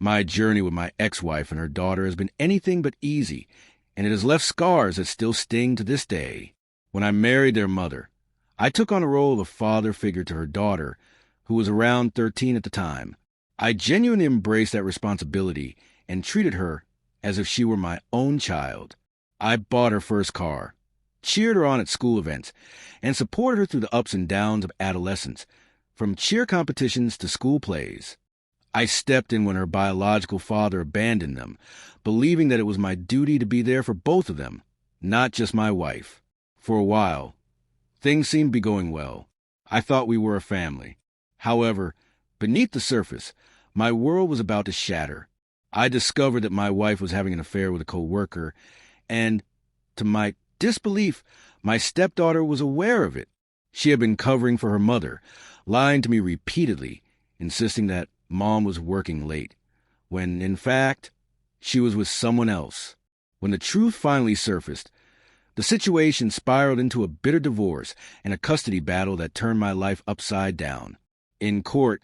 My journey with my ex-wife and her daughter has been anything but easy, and it has left scars that still sting to this day. When I married their mother, I took on the role of a father figure to her daughter, who was around 13 at the time. I genuinely embraced that responsibility and treated her as if she were my own child. I bought her first car, cheered her on at school events, and supported her through the ups and downs of adolescence, from cheer competitions to school plays. I stepped in when her biological father abandoned them, believing that it was my duty to be there for both of them, not just my wife. For a while, things seemed to be going well. I thought we were a family. However, beneath the surface, my world was about to shatter. I discovered that my wife was having an affair with a co-worker, and, to my disbelief, my stepdaughter was aware of it. She had been covering for her mother, lying to me repeatedly, insisting that Mom was working late, when, in fact, she was with someone else. When the truth finally surfaced, the situation spiraled into a bitter divorce and a custody battle that turned my life upside down. In court,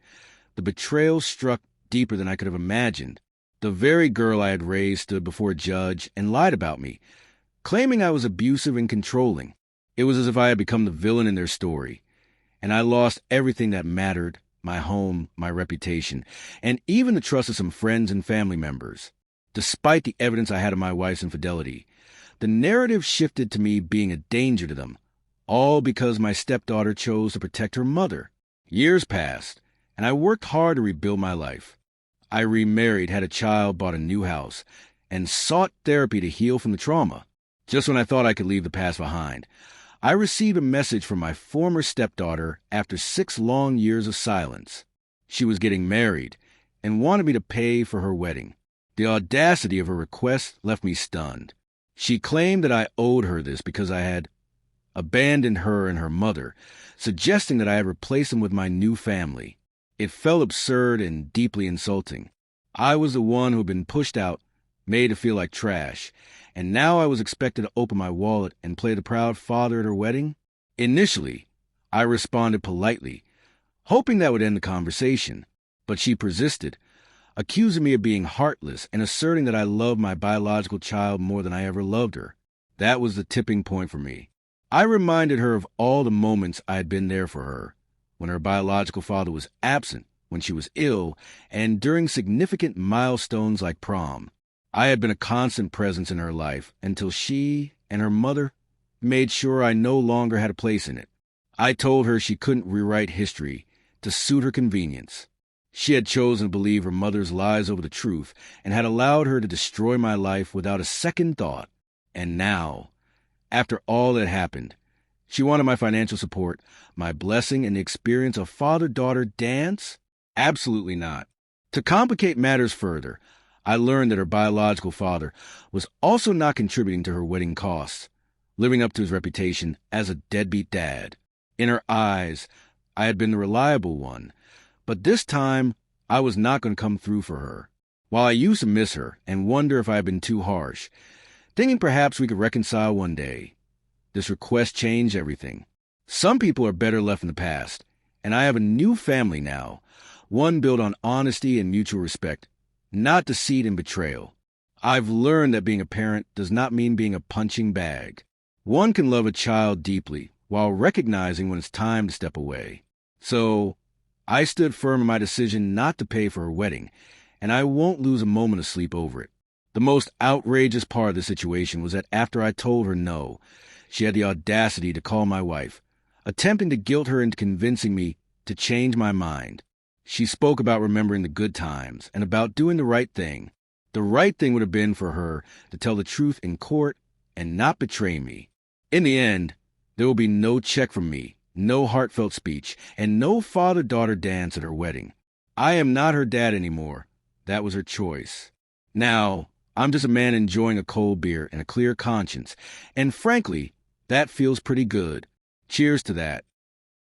the betrayal struck deeper than I could have imagined. The very girl I had raised stood before a judge and lied about me, claiming I was abusive and controlling. It was as if I had become the villain in their story, and I lost everything that mattered: my home, my reputation, and even the trust of some friends and family members. Despite the evidence I had of my wife's infidelity, the narrative shifted to me being a danger to them, all because my stepdaughter chose to protect her mother. Years passed, and I worked hard to rebuild my life. I remarried, had a child, bought a new house, and sought therapy to heal from the trauma. Just when I thought I could leave the past behind, I received a message from my former stepdaughter after 6 long years of silence. She was getting married and wanted me to pay for her wedding. The audacity of her request left me stunned. She claimed that I owed her this because I had abandoned her and her mother, suggesting that I had replaced them with my new family. It felt absurd and deeply insulting. I was the one who had been pushed out, made to feel like trash, and now I was expected to open my wallet and play the proud father at her wedding? Initially, I responded politely, hoping that would end the conversation, but she persisted, accusing me of being heartless and asserting that I loved my biological child more than I ever loved her. That was the tipping point for me. I reminded her of all the moments I had been there for her, when her biological father was absent, when she was ill, and during significant milestones like prom. I had been a constant presence in her life until she and her mother made sure I no longer had a place in it. I told her she couldn't rewrite history to suit her convenience. She had chosen to believe her mother's lies over the truth and had allowed her to destroy my life without a second thought. And now, after all that happened, she wanted my financial support, my blessing, and the experience of father-daughter dance? Absolutely not. To complicate matters further, I learned that her biological father was also not contributing to her wedding costs, living up to his reputation as a deadbeat dad. In her eyes, I had been the reliable one, but this time I was not going to come through for her. While I used to miss her and wonder if I had been too harsh, thinking perhaps we could reconcile one day, this request changed everything. Some people are better left in the past, and I have a new family now, one built on honesty and mutual respect, not deceit and betrayal. I've learned that being a parent does not mean being a punching bag. One can love a child deeply while recognizing when it's time to step away. So, I stood firm in my decision not to pay for her wedding, and I won't lose a moment of sleep over it. The most outrageous part of the situation was that after I told her no, she had the audacity to call my wife, attempting to guilt her into convincing me to change my mind. She spoke about remembering the good times and about doing the right thing. The right thing would have been for her to tell the truth in court and not betray me. In the end, there will be no check from me, no heartfelt speech, and no father-daughter dance at her wedding. I am not her dad anymore. That was her choice. Now, I'm just a man enjoying a cold beer and a clear conscience, and frankly, that feels pretty good. Cheers to that.